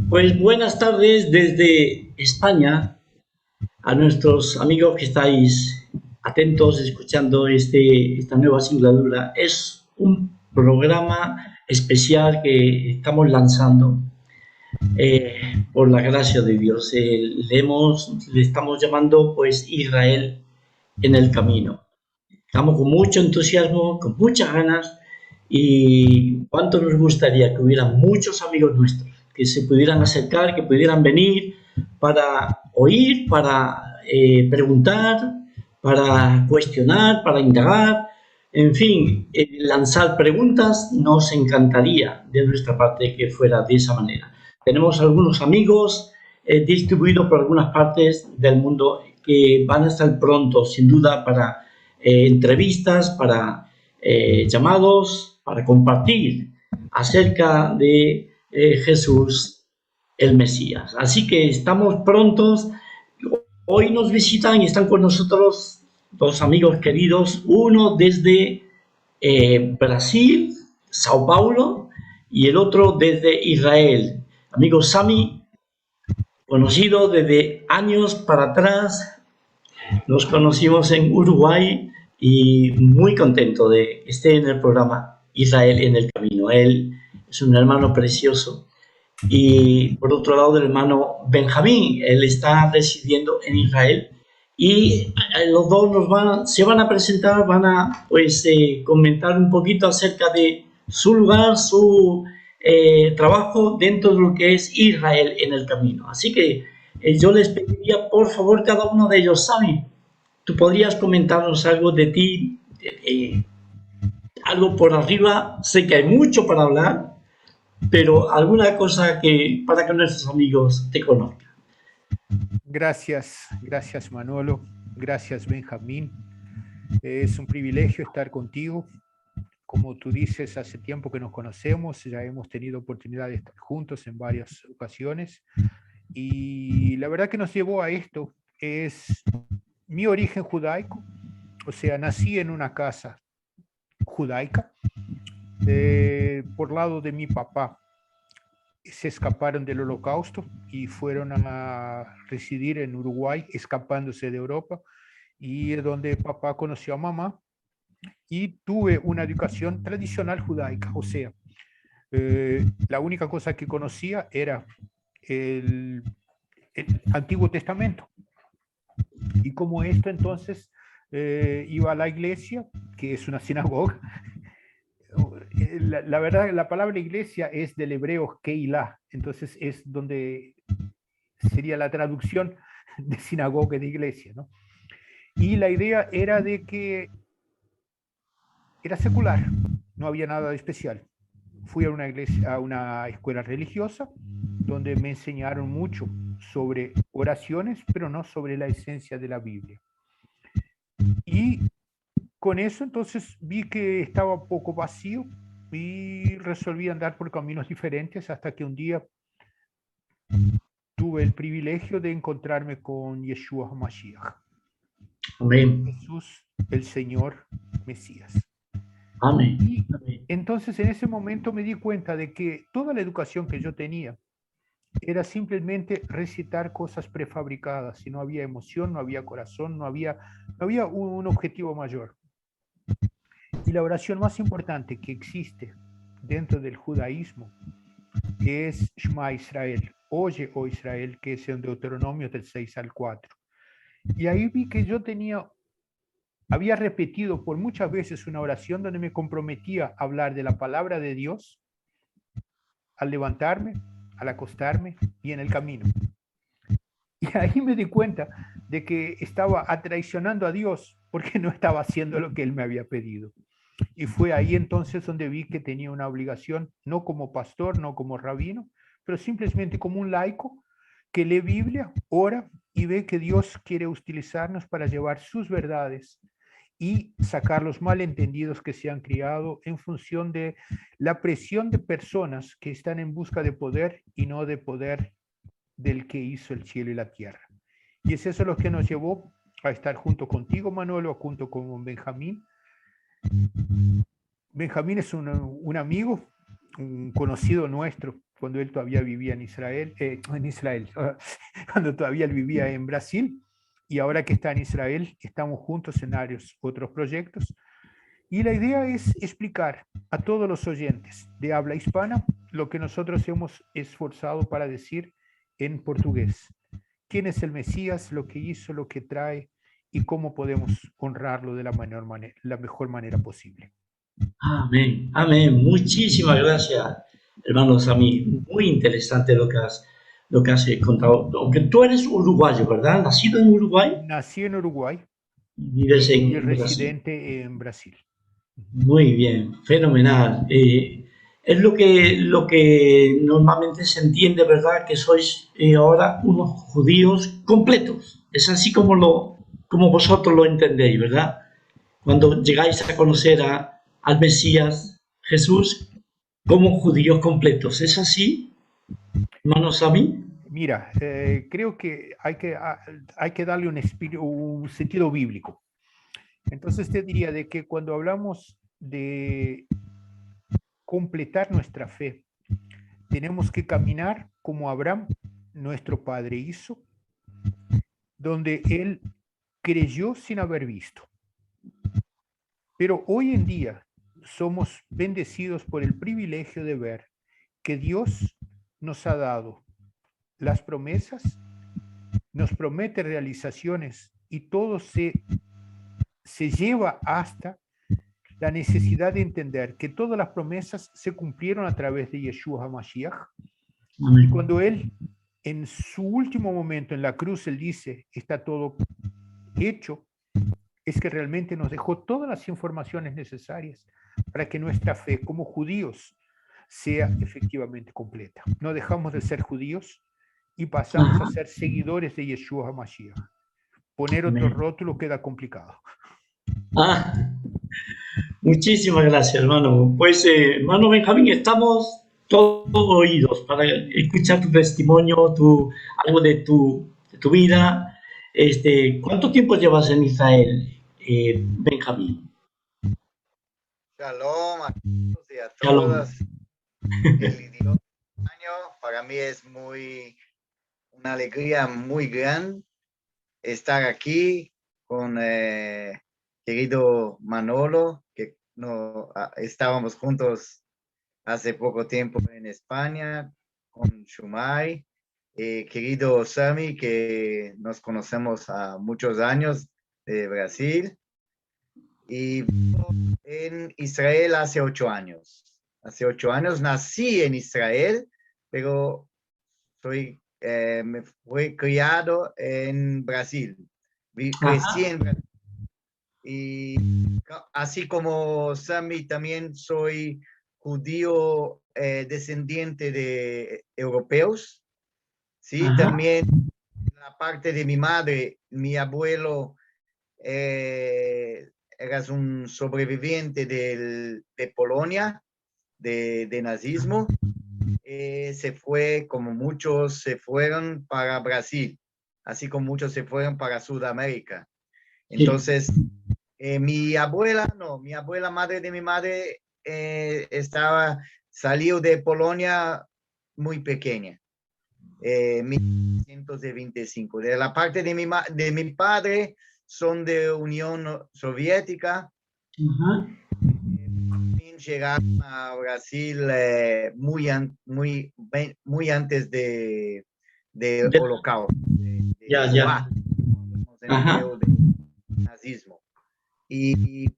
Pues buenas tardes desde España a nuestros amigos que estáis atentos escuchando esta nueva singladura. Es un programa especial que estamos lanzando por la gracia de Dios. Le estamos llamando pues Israel en el camino. Estamos con mucho entusiasmo, con muchas ganas y cuánto nos gustaría que hubiera muchos amigos nuestros que se pudieran acercar, que pudieran venir para oír, para preguntar, para cuestionar, para indagar, en fin, lanzar preguntas. Nos encantaría de nuestra parte que fuera de esa manera. Tenemos algunos amigos distribuidos por algunas partes del mundo que van a estar pronto, sin duda, para entrevistas, para llamados, para compartir acerca de Jesús el Mesías. Así que estamos prontos. Hoy nos visitan y están con nosotros dos amigos queridos, uno desde Brasil, Sao Paulo, y el otro desde Israel. Amigo Sami, conocido desde años para atrás, nos conocimos en Uruguay y muy contento de que esté en el programa Israel en el Camino. Él es un hermano precioso. Y por otro lado, el hermano Benjamín, él está residiendo en Israel y los dos se van a presentar, van a pues comentar un poquito acerca de su lugar, su trabajo dentro de lo que es Israel en el camino. Así que yo les pediría, por favor, cada uno de ellos, Sami, tú podrías comentarnos algo de ti, algo por arriba. Sé que hay mucho para hablar, pero alguna cosa que para que nuestros amigos te conozcan. Gracias Manolo, gracias Benjamín. Es un privilegio estar contigo. Como tú dices, hace tiempo que nos conocemos, ya hemos tenido oportunidad de estar juntos en varias ocasiones y la verdad que nos llevó a esto es mi origen judaico, o sea, nací en una casa judaica, por lado de mi papá se escaparon del Holocausto y fueron a residir en Uruguay, escapándose de Europa, y es donde papá conoció a mamá y tuve una educación tradicional judaica, o sea, la única cosa que conocía era el Antiguo Testamento. Y como esto entonces iba a la iglesia, que es una sinagoga. La verdad, la palabra iglesia es del hebreo Keilah, entonces es donde sería la traducción de sinagoga y de iglesia, ¿no? Y la idea era de que era secular, no había nada de especial. Fui a una iglesia, a una escuela religiosa, donde me enseñaron mucho sobre oraciones, pero no sobre la esencia de la Biblia. Y con eso entonces vi que estaba un poco vacío y resolví andar por caminos diferentes hasta que un día tuve el privilegio de encontrarme con Yeshua HaMashiach. Amén. Jesús, el Señor Mesías. Amén. Y entonces en ese momento me di cuenta de que toda la educación que yo tenía era simplemente recitar cosas prefabricadas, y no había emoción, no había corazón, no había un objetivo mayor. Y la oración más importante que existe dentro del judaísmo es Shema Israel, oye, oh Israel, que es en Deuteronomio del 6 al 4. Y ahí vi que yo había repetido por muchas veces una oración donde me comprometía a hablar de la palabra de Dios al levantarme, al acostarme y en el camino. Y ahí me di cuenta de que estaba traicionando a Dios porque no estaba haciendo lo que Él me había pedido. Y fue ahí entonces donde vi que tenía una obligación, no como pastor, no como rabino, pero simplemente como un laico que lee Biblia, ora y ve que Dios quiere utilizarnos para llevar sus verdades y sacar los malentendidos que se han criado en función de la presión de personas que están en busca de poder y no de poder del que hizo el cielo y la tierra. Y es eso lo que nos llevó a estar junto contigo, Manolo, junto con Benjamín. Benjamín es un amigo, un conocido nuestro, cuando él todavía vivía en Israel, cuando todavía él vivía en Brasil, y ahora que está en Israel, estamos juntos en varios otros proyectos. Y la idea es explicar a todos los oyentes de habla hispana lo que nosotros hemos esforzado para decir en portugués. ¿Quién es el Mesías, lo que hizo, lo que trae y cómo podemos honrarlo de la mejor manera posible? Amén, amén. Muchísimas gracias, hermano Sammy. Muy interesante lo que has contado. Aunque tú eres uruguayo, ¿verdad? Nacido en Uruguay Nací en Uruguay y vives y en Brasil. residente en Brasil. Muy bien, fenomenal. Es lo que normalmente se entiende, ¿verdad? Que sois ahora unos judíos completos. Es así como vosotros lo entendéis, ¿verdad? Cuando llegáis a conocer al Mesías Jesús como judíos completos. ¿Es así, hermano Sami? Mira, creo que hay que darle un sentido bíblico. Entonces te diría de que cuando hablamos de completar nuestra fe, tenemos que caminar como Abraham, nuestro padre, hizo, donde él creyó sin haber visto. Pero hoy en día somos bendecidos por el privilegio de ver que Dios nos ha dado las promesas, nos promete realizaciones y todo se lleva hasta la necesidad de entender que todas las promesas se cumplieron a través de Yeshua HaMashiach. Y Amén. cuando Él, en su último momento en la cruz, Él dice, está todo hecho, es que realmente nos dejó todas las informaciones necesarias para que nuestra fe como judíos sea efectivamente completa. No dejamos de ser judíos y pasamos a Ajá. ser seguidores de Yeshua HaMashiach. Poner otro Amén. rótulo queda complicado. Ah, muchísimas gracias, hermano. Pues, hermano Benjamín, estamos todos oídos para escuchar tu testimonio, algo de tu vida. ¿Cuánto tiempo llevas en Israel, Benjamín? Shalom a todos y a Shalom. todas. El idioma para mí es una alegría muy grande estar aquí con querido Manolo, que no estábamos juntos hace poco tiempo en España, con Shumai, querido Sami, que nos conocemos a muchos años de Brasil, y en Israel hace 8 años. Hace 8 años nací en Israel, pero me fui criado en Brasil. Crecí Ajá. en Brasil. Y así como Sami, también soy judío descendiente de europeos. Sí, Ajá. también la parte de mi madre, mi abuelo eras un sobreviviente de Polonia, de nazismo. Se fue, como muchos se fueron para Brasil, así como muchos se fueron para Sudamérica. Sí. Entonces, mi abuela, madre de mi madre, salió de Polonia muy pequeña, 1925. De la parte de mi padre, son de Unión Soviética. Ajá. Llegaron a Brasil muy antes del De- Holocausto, de ya, Shoah, ya. en Ajá. hebreo, del nazismo.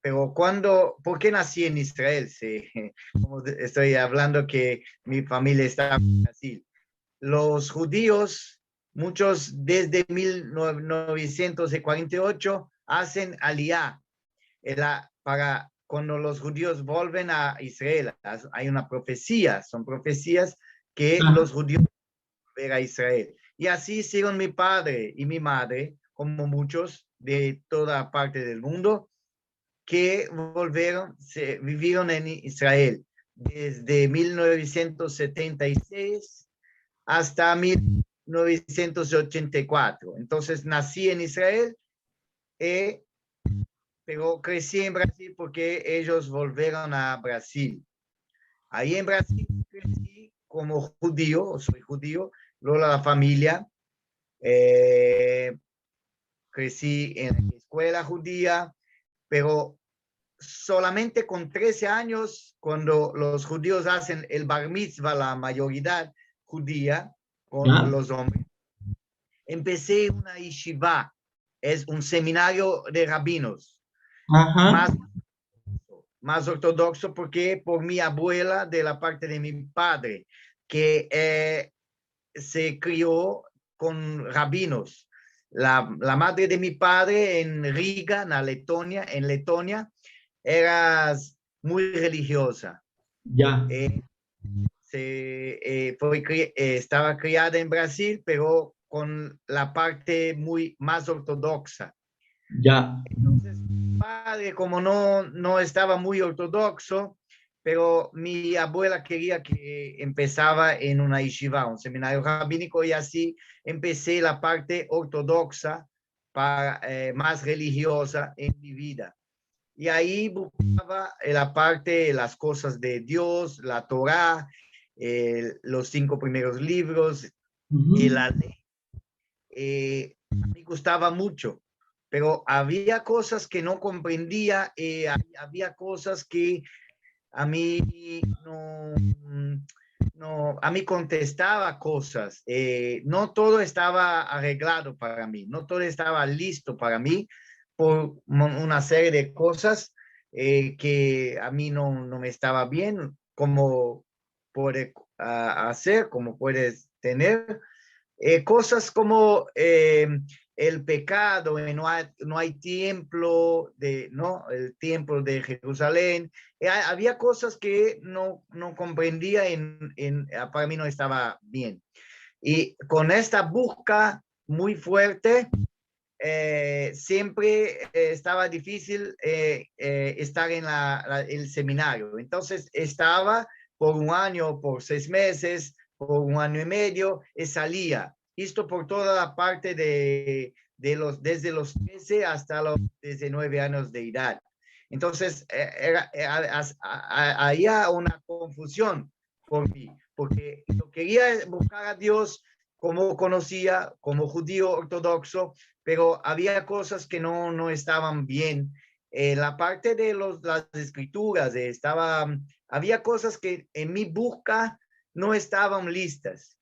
Pero ¿por qué nací en Israel? Sí, como estoy hablando que mi familia está en Brasil. Los judíos, muchos desde 1948, hacen aliyah para cuando los judíos vuelven a Israel. Hay una profecía, son profecías que Ajá. los judíos vuelven a Israel. Y así hicieron mi padre y mi madre, como muchos de toda parte del mundo, que vivieron en Israel desde 1976 hasta 1984. Entonces nací en Israel, pero crecí en Brasil porque ellos volvieron a Brasil. Ahí en Brasil crecí como judío, soy judío, luego la familia, crecí en la escuela judía, pero solamente con 13 años, cuando los judíos hacen el bar mitzvah, la mayoría judía, con Ya. los hombres, empecé una yeshiva, es un seminario de rabinos, Ajá. más ortodoxo porque por mi abuela de la parte de mi padre, que se crió con rabinos. La madre de mi padre en Riga, en Letonia, era muy religiosa. Ya. Estaba criada en Brasil, pero con la parte muy más ortodoxa. Ya. Entonces, mi padre, como no estaba muy ortodoxo, pero mi abuela quería que empezaba en una yeshiva, un seminario rabínico, y así empecé la parte ortodoxa, más religiosa en mi vida. Y ahí buscaba la parte, las cosas de Dios, la Torá, los 5 primeros libros y Ujú. la ley. Me gustaba mucho, pero había cosas que no comprendía, había cosas que a mí a mí contestaba cosas. No todo estaba arreglado para mí, no todo estaba listo para mí por una serie de cosas que a mí no me estaba bien, como puede hacer, como puedes tener. Cosas como el pecado, no hay templo, ¿no? El templo de Jerusalén. Había cosas que no comprendía, para mí no estaba bien. Y con esta búsqueda muy fuerte, siempre estaba difícil estar en el seminario. Entonces estaba por un año, por 6 meses, por un año y medio, y salía. Esto por toda la parte desde los 13 hasta los 19 años de edad. Entonces, había una confusión por mí, porque yo quería buscar a Dios como conocía, como judío ortodoxo, pero había cosas que no estaban bien. La parte de las escrituras, había cosas que en mi busca no estaban listas.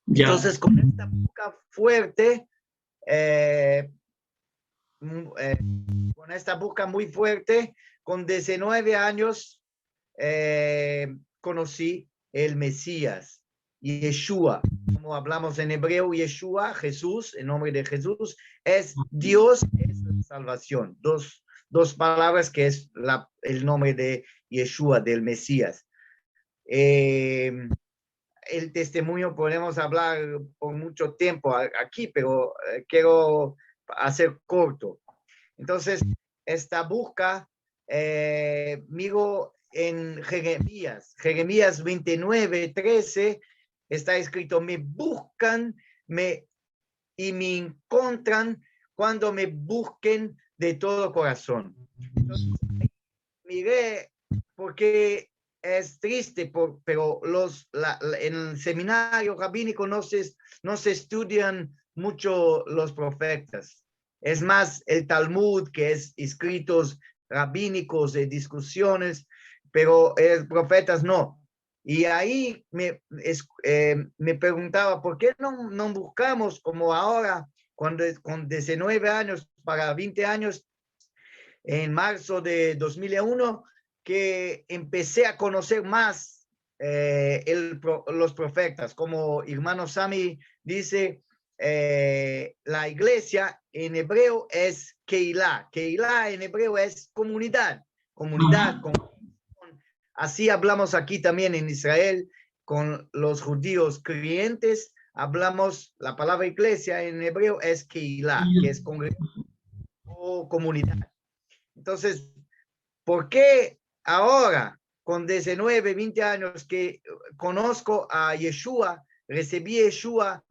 Ya. Entonces, con esta busca fuerte, eh, con esta busca muy fuerte, con 19 años, conocí el Mesías, Yeshua, como hablamos en hebreo, Yeshua, Jesús, en nombre de Jesús, es Dios, es la salvación. Dos palabras que es el nombre de Yeshua, del Mesías. El testimonio podemos hablar por mucho tiempo aquí, pero quiero hacer corto. Entonces, esta busca, miro en Jeremías 29:13, está escrito, me buscan y me encuentran cuando me busquen de todo corazón. Entonces, miré porque es triste, pero en el seminario rabínico no se estudian mucho los profetas. Es más el Talmud, que es escritos rabínicos de discusiones, pero profetas no. Y ahí me preguntaba, ¿por qué no buscamos como ahora, cuando con 19 años para 20 años, en marzo de 2001, que empecé a conocer más los profetas? Como hermano Sami dice, la iglesia en hebreo es Keilah. Keilah en hebreo es comunidad. Ajá. Así hablamos aquí también en Israel con los judíos creyentes. Hablamos, la palabra iglesia en hebreo es Keilah, que es congregación o comunidad. Entonces, ¿por qué ahora, con 19, 20 años que conozco a Yeshua, recibí Yeshua,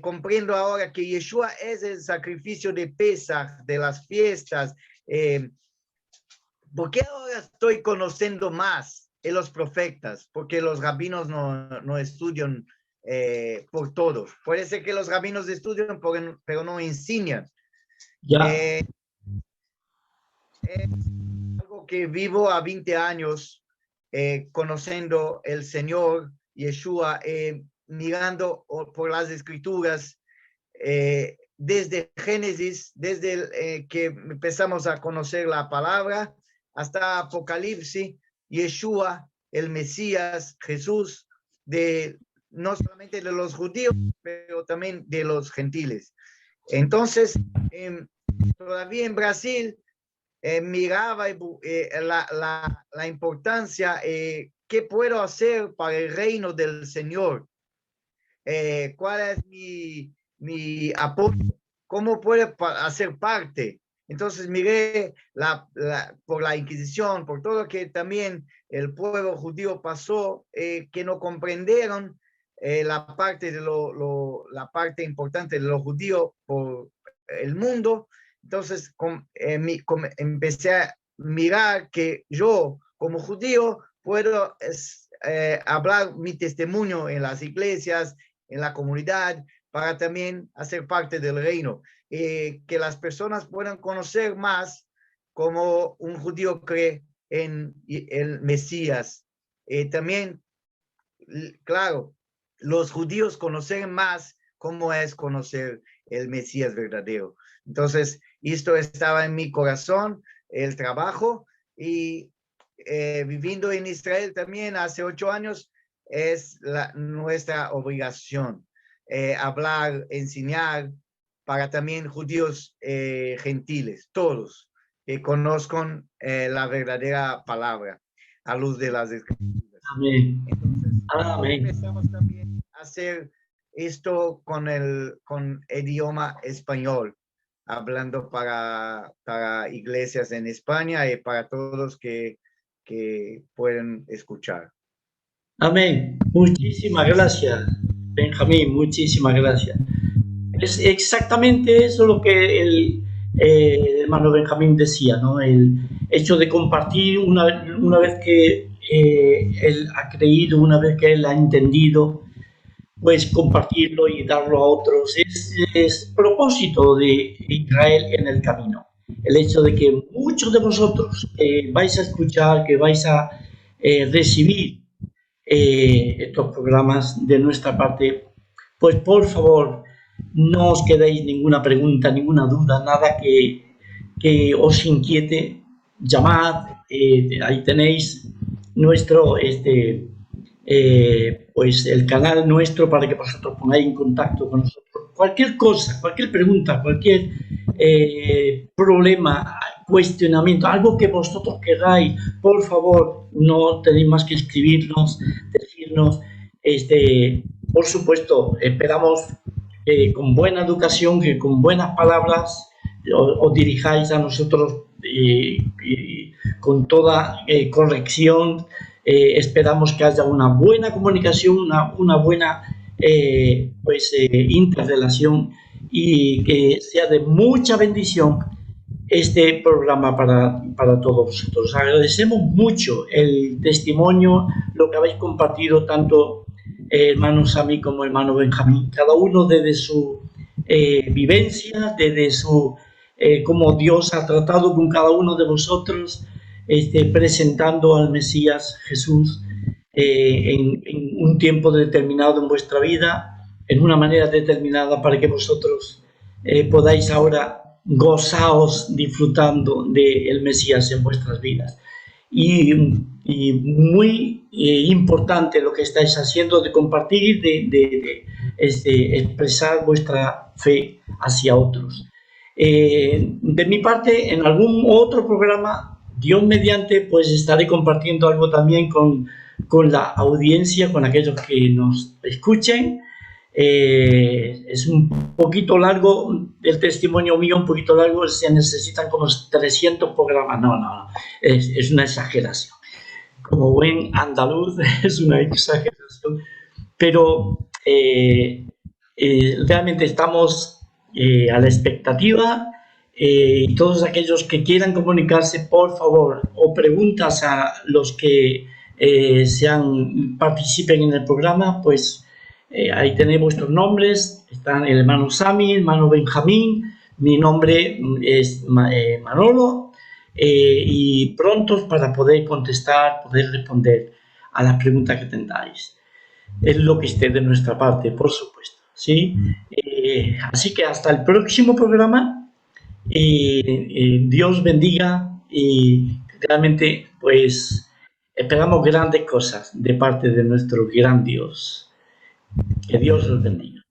comprendo ahora que Yeshua es el sacrificio de Pesach, de las fiestas? ¿Por qué ahora estoy conociendo más los profetas, porque los rabinos no estudian por todo. Puede ser que los rabinos estudian, pero no enseñan. Ya, Algo que vivo a 20 años conociendo el Señor Yeshua, mirando por las escrituras, desde Génesis, desde que empezamos a conocer la palabra, hasta Apocalipsis, Yeshua, el Mesías, Jesús, no solamente de los judíos, pero también de los gentiles. Entonces, todavía en Brasil, miraba la importancia, ¿qué puedo hacer para el reino del Señor? ¿Cuál es mi apoyo? ¿Cómo puedo hacer parte? Entonces miré por la Inquisición, por todo lo que también el pueblo judío pasó, que no comprendieron la parte la parte importante de los judíos por el mundo. Entonces empecé a mirar que yo, como judío, puedo hablar mi testimonio en las iglesias, en la comunidad, para también hacer parte del reino. Que las personas puedan conocer más como un judío cree en el Mesías. También, claro, los judíos conocen más cómo es conocer el Mesías verdadero. Entonces, esto estaba en mi corazón, el trabajo, y viviendo en Israel también hace 8 años, es nuestra obligación hablar, enseñar para también judíos gentiles, todos que conozcan la verdadera palabra a luz de las escrituras. amén. Entonces, Amén. empezamos también a hacer esto con idioma español, hablando para iglesias en España y para todos que pueden escuchar. Amén. Muchísimas gracias, Benjamín, muchísimas gracias. Es exactamente eso lo que el hermano Benjamín decía, ¿no? El hecho de compartir una vez que él ha creído, una vez que él ha entendido, pues compartirlo y darlo a otros. Es propósito de Israel en el camino. El hecho de que muchos de vosotros vais a escuchar, que vais a recibir estos programas de nuestra parte, pues por favor, no os quedéis ninguna pregunta, ninguna duda, nada que os inquiete. Llamad, ahí tenéis nuestro pues el canal nuestro para que vosotros pongáis en contacto con nosotros. Cualquier cosa, cualquier pregunta, cualquier problema, cuestionamiento, algo que vosotros queráis, por favor, no tenéis más que escribirnos, decirnos. Por supuesto, esperamos que con buena educación, que con buenas palabras os dirijáis a nosotros con toda corrección. Esperamos que haya una buena comunicación, una buena interrelación, y que sea de mucha bendición este programa para todos vosotros. Agradecemos mucho el testimonio, lo que habéis compartido tanto hermano Sami como hermano Benjamín, cada uno desde su vivencia, desde su cómo Dios ha tratado con cada uno de vosotros, presentando al Mesías Jesús en un tiempo determinado en vuestra vida, en una manera determinada, para que vosotros podáis ahora gozaos disfrutando del Mesías en vuestras vidas. Y muy importante lo que estáis haciendo de compartir, de expresar vuestra fe hacia otros. De mi parte, en algún otro programa, Dios mediante, pues estaré compartiendo algo también con la audiencia, con aquellos que nos escuchen. Es un poquito largo el testimonio mío, un poquito largo, se necesitan como 300 programas. No, es una exageración. Como buen andaluz, es una exageración. Pero realmente estamos a la expectativa. Todos aquellos que quieran comunicarse, por favor, o preguntas a los que participen en el programa, pues ahí tenéis vuestros nombres, están el hermano Sami, el hermano Benjamín, mi nombre es Manolo, y prontos para poder contestar, poder responder a las preguntas que tengáis. Es lo que esté de nuestra parte, por supuesto, ¿sí? Así que hasta el próximo programa, Dios bendiga y realmente pues esperamos grandes cosas de parte de nuestro gran Dios. Que Dios los bendiga.